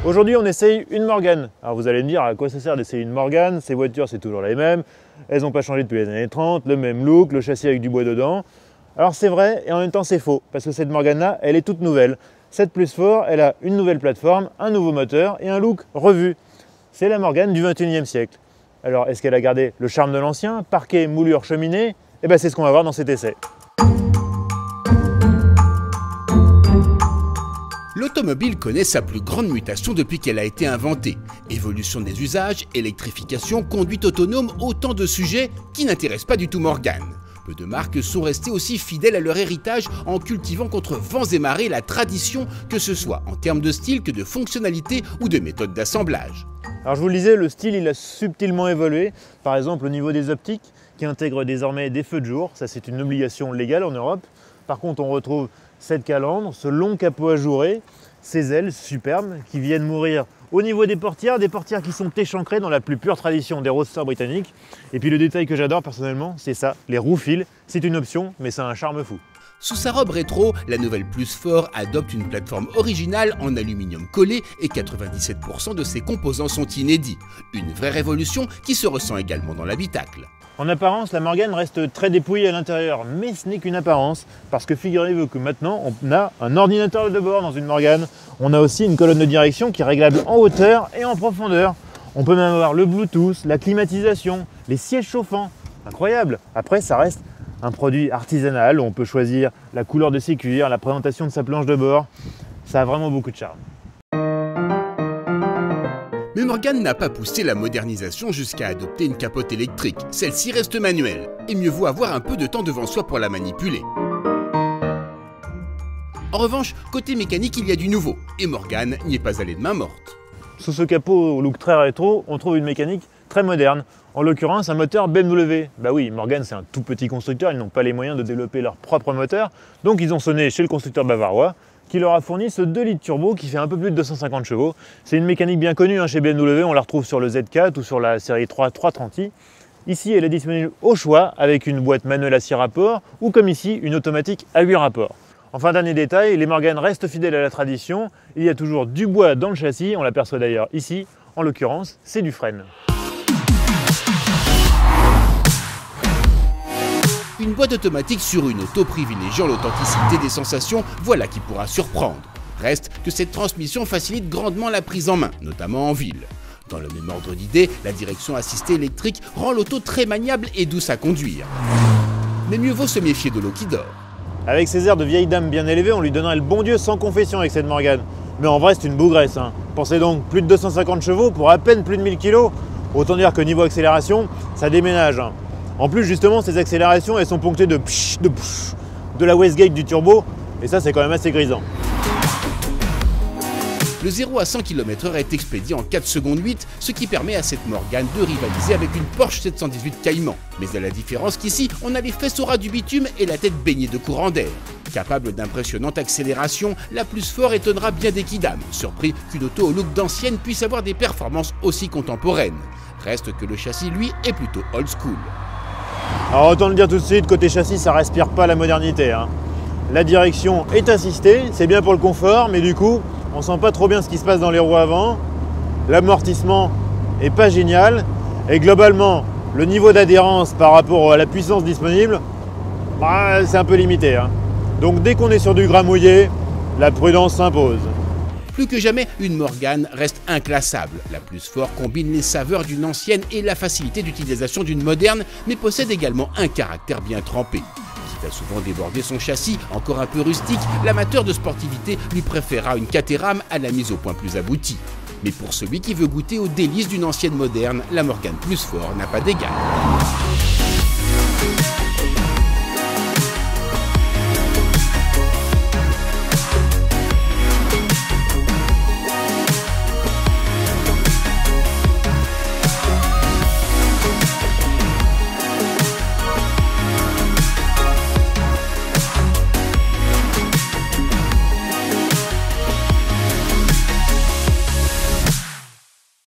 Aujourd'hui, on essaye une Morgane. Alors vous allez me dire à quoi ça sert d'essayer une Morgane? Ces voitures, c'est toujours les mêmes. Elles n'ont pas changé depuis les années 30, le même look, le châssis avec du bois dedans. Alors c'est vrai et en même temps c'est faux, parce que cette Morgane-là, elle est toute nouvelle. Cette Plus Fort, elle a une nouvelle plateforme, un nouveau moteur et un look revu. C'est la Morgane du 21e siècle. Alors est-ce qu'elle a gardé le charme de l'ancien, parquet, moulure, cheminée? Eh bien c'est ce qu'on va voir dans cet essai. L'automobile connaît sa plus grande mutation depuis qu'elle a été inventée. Évolution des usages, électrification, conduite autonome, autant de sujets qui n'intéressent pas du tout Morgane. Peu de marques sont restées aussi fidèles à leur héritage en cultivant contre vents et marées la tradition, que ce soit en termes de style que de fonctionnalité ou de méthode d'assemblage. Alors je vous le disais, le style il a subtilement évolué. Par exemple au niveau des optiques qui intègrent désormais des feux de jour, ça c'est une obligation légale en Europe. Par contre on retrouve cette calandre, ce long capot ajouré, ces ailes superbes qui viennent mourir au niveau des portières qui sont échancrées dans la plus pure tradition des roadsters britanniques. Et puis le détail que j'adore personnellement, c'est ça, les roues fils. C'est une option, mais ça a un charme fou. Sous sa robe rétro, la nouvelle Plus Fort adopte une plateforme originale en aluminium collé et 97% de ses composants sont inédits. Une vraie révolution qui se ressent également dans l'habitacle. En apparence, la Morgane reste très dépouillée à l'intérieur, mais ce n'est qu'une apparence, parce que figurez-vous que maintenant, on a un ordinateur de bord dans une Morgane. On a aussi une colonne de direction qui est réglable en hauteur et en profondeur. On peut même avoir le Bluetooth, la climatisation, les sièges chauffants. Incroyable! Après, ça reste un produit artisanal, où on peut choisir la couleur de ses cuirs, la présentation de sa planche de bord. Ça a vraiment beaucoup de charme. Mais Morgane n'a pas poussé la modernisation jusqu'à adopter une capote électrique. Celle-ci reste manuelle, et mieux vaut avoir un peu de temps devant soi pour la manipuler. En revanche, côté mécanique, il y a du nouveau, et Morgane n'y est pas allée de main morte. Sous ce capot au look très rétro, on trouve une mécanique très moderne. En l'occurrence, un moteur BMW. Bah oui, Morgane c'est un tout petit constructeur, ils n'ont pas les moyens de développer leur propre moteur. Donc ils ont sonné chez le constructeur bavarois, qui leur a fourni ce 2 litres turbo qui fait un peu plus de 250 chevaux. C'est une mécanique bien connue chez BMW, on la retrouve sur le Z4 ou sur la série 330i. Ici, elle est disponible au choix avec une boîte manuelle à 6 rapports ou comme ici, une automatique à 8 rapports. Enfin, dernier détail, les Morgane restent fidèles à la tradition. Il y a toujours du bois dans le châssis, on l'aperçoit d'ailleurs ici. En l'occurrence, c'est du frêne. Une boîte automatique sur une auto privilégiant l'authenticité des sensations, voilà qui pourra surprendre. Reste que cette transmission facilite grandement la prise en main, notamment en ville. Dans le même ordre d'idée, la direction assistée électrique rend l'auto très maniable et douce à conduire. Mais mieux vaut se méfier de l'eau qui dort. Avec ses airs de vieille dame bien élevée, on lui donnerait le bon Dieu sans confession avec cette Morgane. Mais en vrai, c'est une bougresse. Pensez donc, plus de 250 chevaux pour à peine plus de 1000 kg. Autant dire que niveau accélération, ça déménage. En plus, justement, ces accélérations, elles sont ponctuées de psh, de la wastegate du turbo. Et ça, c'est quand même assez grisant. Le 0 à 100 km/h est expédié en 4 secondes 8, ce qui permet à cette Morgane de rivaliser avec une Porsche 718 Cayman. Mais à la différence qu'ici, on a les fesses au ras du bitume et la tête baignée de courant d'air. Capable d'impressionnantes accélérations, la Plus Fort étonnera bien des kidams, surpris qu'une auto au look d'ancienne puisse avoir des performances aussi contemporaines. Reste que le châssis, lui, est plutôt old school. Alors autant le dire tout de suite, côté châssis, ça respire pas la modernité. La direction est assistée, c'est bien pour le confort, mais du coup, on sent pas trop bien ce qui se passe dans les roues avant. L'amortissement est pas génial. Et globalement, le niveau d'adhérence par rapport à la puissance disponible, c'est un peu limité. Donc dès qu'on est sur du gras mouillé, la prudence s'impose. Plus que jamais, une Morgane reste inclassable. La Plus Fort combine les saveurs d'une ancienne et la facilité d'utilisation d'une moderne, mais possède également un caractère bien trempé. Quitte à souvent déborder son châssis, encore un peu rustique, l'amateur de sportivité lui préférera une Caterham à la mise au point plus aboutie. Mais pour celui qui veut goûter aux délices d'une ancienne moderne, la Morgane Plus Fort n'a pas d'égal.